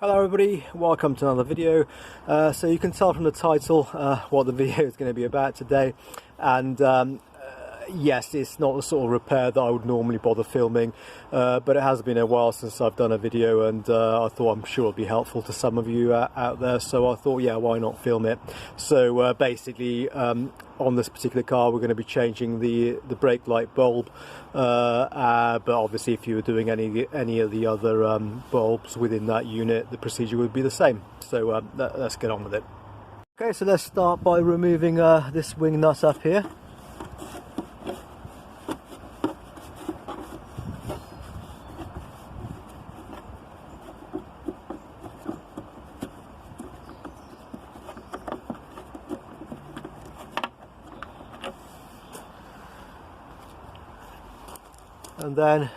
Hello everybody, welcome to another video. So you can tell from the title what the video is going to be about today, and yes, it's not the sort of repair that I would normally bother filming, but it has been a while since I've done a video, and I thought I'm sure it'll be helpful to some of you out there, so I thought, yeah, why not film it. So basically on this particular car we're going to be changing the brake light bulb, but obviously if you were doing any of the other bulbs within that unit, the procedure would be the same. So let's get on with it. Okay, so let's start by removing this wing nut up here. And then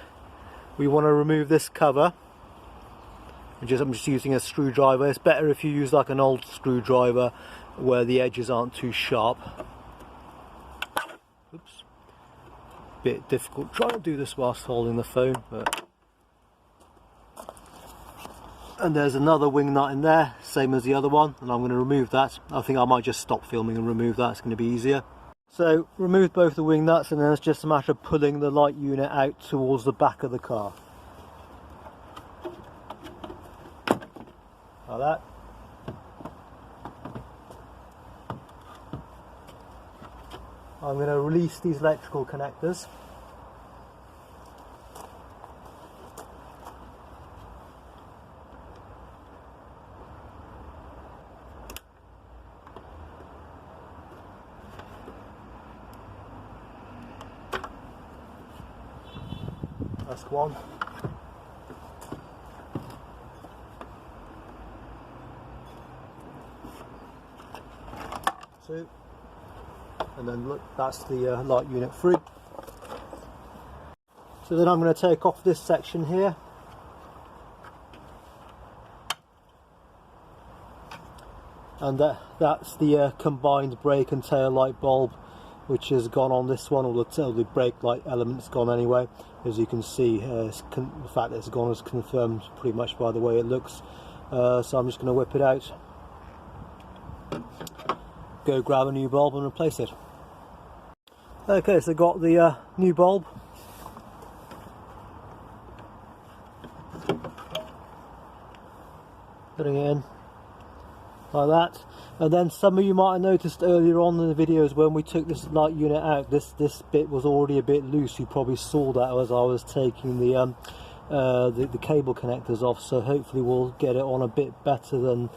we want to remove this cover. I'm just using a screwdriver. It's better if you use like an old screwdriver where the edges aren't too sharp. Oops. Bit difficult trying to do this whilst holding the phone, but... And there's another wing nut in there, same as the other one, and I'm going to remove that. I think I might just stop filming and remove that, it's going to be easier. So remove both the wing nuts, and then it's just a matter of pulling the light unit out towards the back of the car. Like that. I'm going to release these electrical connectors. That's one. Two. And then look, that's the light unit 3. So then I'm going to take off this section here. And that's the combined brake and tail light bulb, which has gone on this one. All the brake light element's gone anyway. As you can see, the fact that it's gone is confirmed pretty much by the way it looks. So I'm just going to whip it out, go grab a new bulb and replace it. Okay, so got the new bulb. Putting it in like that. And then some of you might have noticed earlier on in the videos when we took this light unit out, this bit was already a bit loose. You probably saw that as I was taking the cable connectors off, so hopefully we'll get it on a bit better than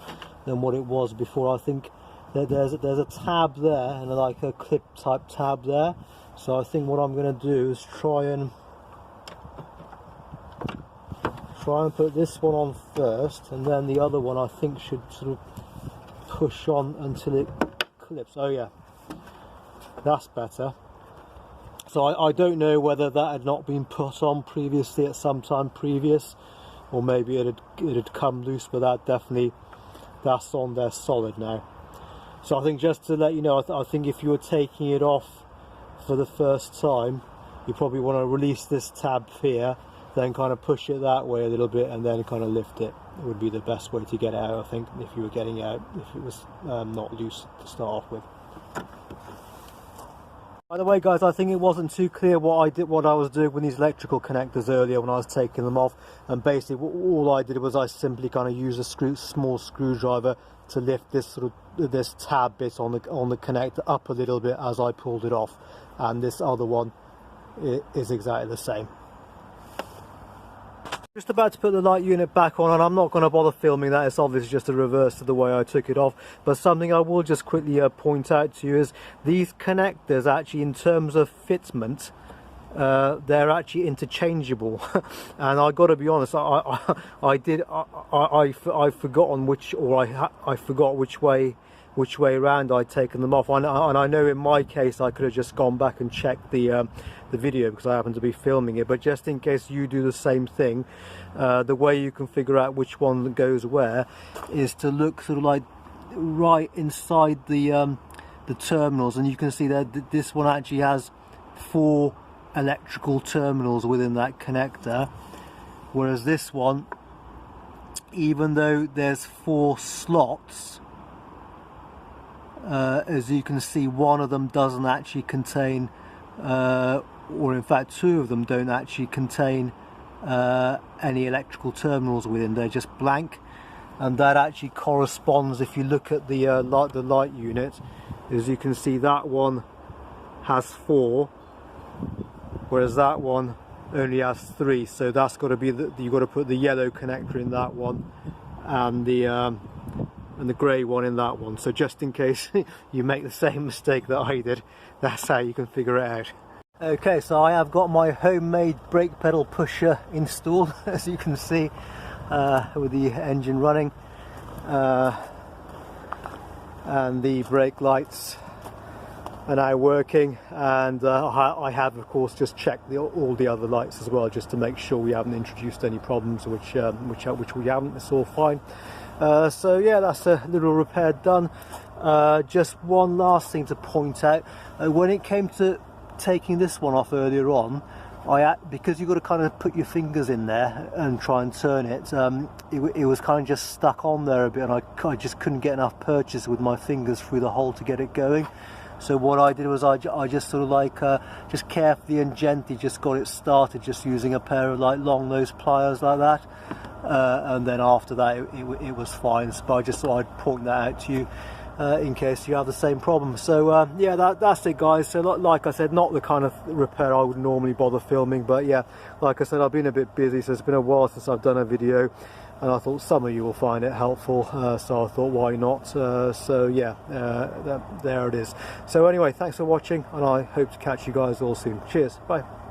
what it was before. I think that there's a tab there, and like a clip type tab there, so I think what I'm going to do is try and put this one on first, and then the other one I think should sort of push on until it clips. Oh yeah, that's better. So I don't know whether that had not been put on previously at some time previous, or maybe it had come loose, but that's on there solid now. So I think just to let you know, I think if you were taking it off for the first time, you probably want to release this tab here, then kind of push it that way a little bit, and then kind of lift it. It would be the best way to get it out, I think, if you were getting out, if it was not loose to start off with. By the way, guys, I think it wasn't too clear what I was doing with these electrical connectors earlier when I was taking them off, and basically all I did was I simply kind of used a small screwdriver to lift this this tab bit on the connector up a little bit as I pulled it off, and this other one is exactly the same. Just about to put the light unit back on, and I'm not going to bother filming that. It's obviously just a reverse to the way I took it off, but something I will just quickly point out to you is these connectors actually, in terms of fitment, they're actually interchangeable. And I got to be honest, I've forgotten I forgot which way around I'd taken them off, and I know in my case I could have just gone back and checked the video because I happen to be filming it, but just in case you do the same thing, the way you can figure out which one goes where is to look sort of like right inside the terminals, and you can see that this one actually has 4 electrical terminals within that connector, whereas this one even though there's 4 slots, as you can see, one of them doesn't actually contain, or in fact 2 of them don't actually contain any electrical terminals within. They're just blank, and that actually corresponds, if you look at the light unit, as you can see, that one has 4, whereas that one only has 3. So that's got to be you've got to put the yellow connector in that one, and the grey one in that one. So just in case you make the same mistake that I did, that's how you can figure it out. Okay, so I have got my homemade brake pedal pusher installed, as you can see, with the engine running, and the brake lights are now working, and I have of course just checked all the other lights as well, just to make sure we haven't introduced any problems, which we haven't. It's all fine. So yeah, that's a little repair done. Just one last thing to point out, when it came to taking this one off earlier on, because you've got to kind of put your fingers in there and try and turn it, it was kind of just stuck on there a bit, and I just couldn't get enough purchase with my fingers through the hole to get it going. So what I did was I just sort of like just carefully and gently just got it started, just using a pair of like long nose pliers like that, and then after that it was fine. But I just thought I'd point that out to you in case you have the same problem. So yeah, that's it guys. So like I said, not the kind of repair I would normally bother filming, but yeah, like I said, I've been a bit busy, so it's been a while since I've done a video, and I thought some of you will find it helpful, so I thought why not. So yeah, there it is. So anyway, thanks for watching, and I hope to catch you guys all soon. Cheers, bye.